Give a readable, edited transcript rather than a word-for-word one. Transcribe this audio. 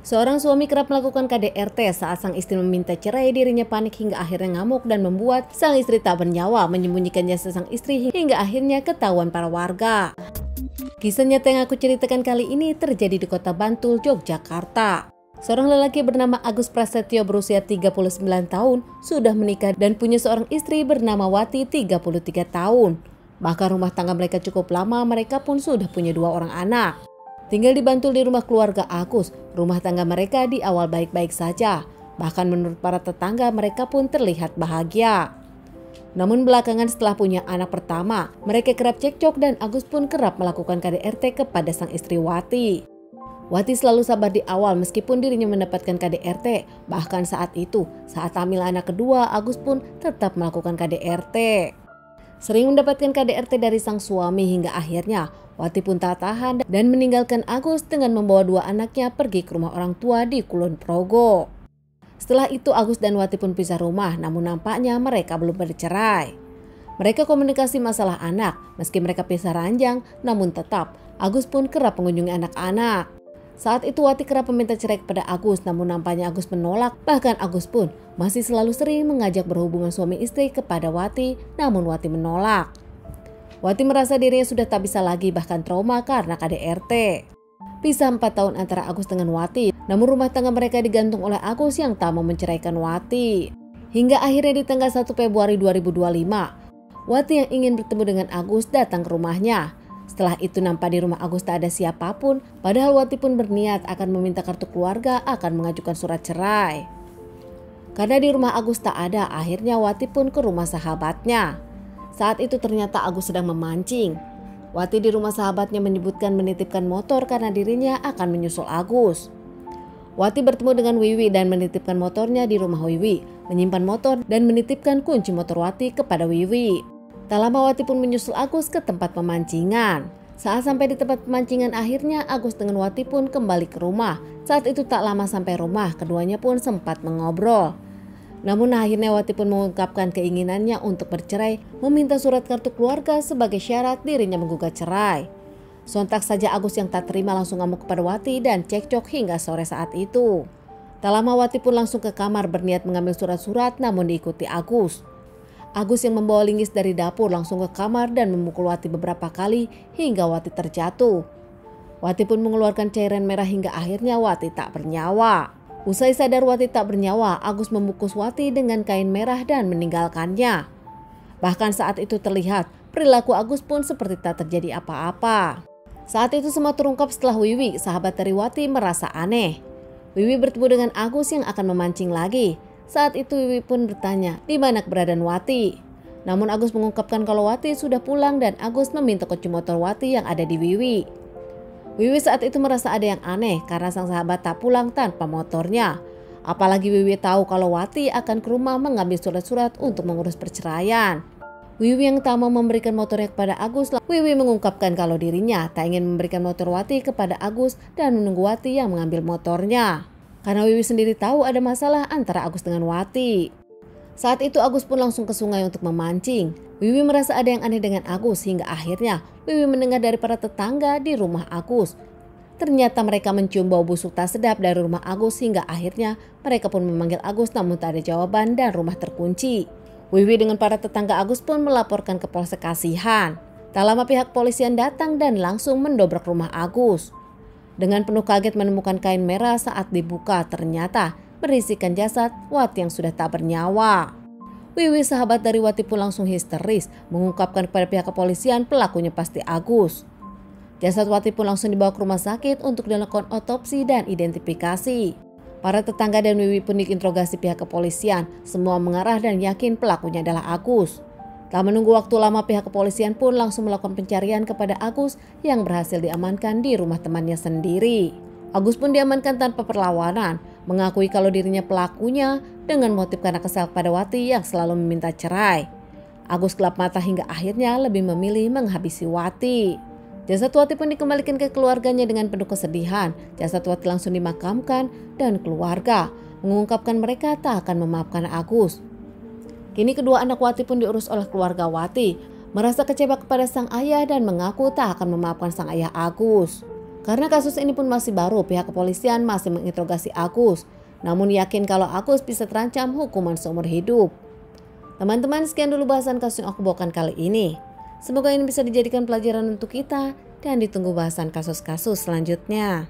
Seorang suami kerap melakukan KDRT saat sang istri meminta cerai. Dirinya panik hingga akhirnya ngamuk dan membuat sang istri tak bernyawa, menyembunyikan jasad sang istri hingga akhirnya ketahuan para warga. Kisah nyata yang aku ceritakan kali ini terjadi di Kota Bantul, Yogyakarta. Seorang lelaki bernama Agus Prasetyo berusia 39 tahun sudah menikah dan punya seorang istri bernama Wati 33 tahun. Bahkan rumah tangga mereka cukup lama, mereka pun sudah punya 2 orang anak. Tinggal di Bantul di rumah keluarga Agus, rumah tangga mereka di awal baik-baik saja. Bahkan menurut para tetangga mereka pun terlihat bahagia. Namun belakangan setelah punya anak pertama, mereka kerap cekcok dan Agus pun kerap melakukan KDRT kepada sang istri Wati. Wati selalu sabar di awal meskipun dirinya mendapatkan KDRT. Bahkan saat hamil anak kedua, Agus pun tetap melakukan KDRT. Sering mendapatkan KDRT dari sang suami hingga akhirnya Wati pun tak tahan dan meninggalkan Agus dengan membawa 2 anaknya pergi ke rumah orang tua di Kulon Progo. Setelah itu Agus dan Wati pun pisah rumah, namun nampaknya mereka belum bercerai. Mereka komunikasi masalah anak, meski mereka pisah ranjang, namun tetap Agus pun kerap mengunjungi anak-anak. Saat itu Wati kerap meminta cerai kepada Agus, namun nampaknya Agus menolak. Bahkan Agus pun masih selalu sering mengajak berhubungan suami istri kepada Wati, namun Wati menolak. Wati merasa dirinya sudah tak bisa lagi, bahkan trauma karena KDRT. Pisah 4 tahun antara Agus dengan Wati, namun rumah tangga mereka digantung oleh Agus yang tak mau menceraikan Wati. Hingga akhirnya di tanggal 1 Februari 2025, Wati yang ingin bertemu dengan Agus datang ke rumahnya. Setelah itu nampak di rumah Agus tak ada siapapun, padahal Wati pun berniat akan meminta kartu keluarga, akan mengajukan surat cerai. Karena di rumah Agus tak ada, akhirnya Wati pun ke rumah sahabatnya. Saat itu ternyata Agus sedang memancing. Wati di rumah sahabatnya menyebutkan menitipkan motor karena dirinya akan menyusul Agus. Wati bertemu dengan Wiwi dan menitipkan motornya di rumah Wiwi, menyimpan motor dan menitipkan kunci motor Wati kepada Wiwi. Tak lama Wati pun menyusul Agus ke tempat pemancingan. Saat sampai di tempat pemancingan akhirnya Agus dengan Wati pun kembali ke rumah. Saat itu tak lama sampai rumah, keduanya pun sempat mengobrol. Namun akhirnya Wati pun mengungkapkan keinginannya untuk bercerai, meminta surat kartu keluarga sebagai syarat dirinya menggugat cerai. Sontak saja Agus yang tak terima langsung ngamuk kepada Wati dan cekcok hingga sore saat itu. Tak lama Wati pun langsung ke kamar berniat mengambil surat-surat, namun diikuti Agus. Agus yang membawa linggis dari dapur langsung ke kamar dan memukul Wati beberapa kali hingga Wati terjatuh. Wati pun mengeluarkan cairan merah hingga akhirnya Wati tak bernyawa. Usai sadar Wati tak bernyawa, Agus membungkus Wati dengan kain merah dan meninggalkannya. Bahkan saat itu terlihat perilaku Agus pun seperti tak terjadi apa-apa. Saat itu semua terungkap setelah Wiwi, sahabat dari Wati, merasa aneh. Wiwi bertemu dengan Agus yang akan memancing lagi. Saat itu Wiwi pun bertanya di mana keberadaan Wati. Namun Agus mengungkapkan kalau Wati sudah pulang dan Agus meminta kunci motor Wati yang ada di Wiwi. Wiwi saat itu merasa ada yang aneh karena sang sahabat tak pulang tanpa motornya. Apalagi Wiwi tahu kalau Wati akan ke rumah mengambil surat-surat untuk mengurus perceraian. Wiwi yang tak mau memberikan motornya kepada Agus, Wiwi mengungkapkan kalau dirinya tak ingin memberikan motor Wati kepada Agus dan menunggu Wati yang mengambil motornya. Karena Wiwi sendiri tahu ada masalah antara Agus dengan Wati. Saat itu Agus pun langsung ke sungai untuk memancing. Wiwi merasa ada yang aneh dengan Agus hingga akhirnya Wiwi mendengar dari para tetangga di rumah Agus. Ternyata mereka mencium bau busuk tak sedap dari rumah Agus hingga akhirnya mereka pun memanggil Agus namun tak ada jawaban dan rumah terkunci. Wiwi dengan para tetangga Agus pun melaporkan ke Polsek Kasihan. Tak lama pihak polisian datang dan langsung mendobrak rumah Agus. Dengan penuh kaget menemukan kain merah saat dibuka ternyata berisikan jasad Wati yang sudah tak bernyawa. Wiwi sahabat dari Wati pun langsung histeris mengungkapkan kepada pihak kepolisian pelakunya pasti Agus. Jasad Wati pun langsung dibawa ke rumah sakit untuk dilakukan otopsi dan identifikasi. Para tetangga dan Wiwi pun diinterogasi pihak kepolisian, semua mengarah dan yakin pelakunya adalah Agus. Tak menunggu waktu lama pihak kepolisian pun langsung melakukan pencarian kepada Agus yang berhasil diamankan di rumah temannya sendiri. Agus pun diamankan tanpa perlawanan, mengakui kalau dirinya pelakunya dengan motif karena kesal pada Wati yang selalu meminta cerai. Agus gelap mata hingga akhirnya lebih memilih menghabisi Wati. Jasad Wati pun dikembalikan ke keluarganya dengan penuh kesedihan. Jasad Wati langsung dimakamkan dan keluarga mengungkapkan mereka tak akan memaafkan Agus. Kini kedua anak Wati pun diurus oleh keluarga Wati, merasa kecewa kepada sang ayah dan mengaku tak akan memaafkan sang ayah Agus. Karena kasus ini pun masih baru, pihak kepolisian masih menginterogasi Agus, namun yakin kalau Agus bisa terancam hukuman seumur hidup. Teman-teman, sekian dulu bahasan kasus yang aku bawakan kali ini. Semoga ini bisa dijadikan pelajaran untuk kita dan ditunggu bahasan kasus-kasus selanjutnya.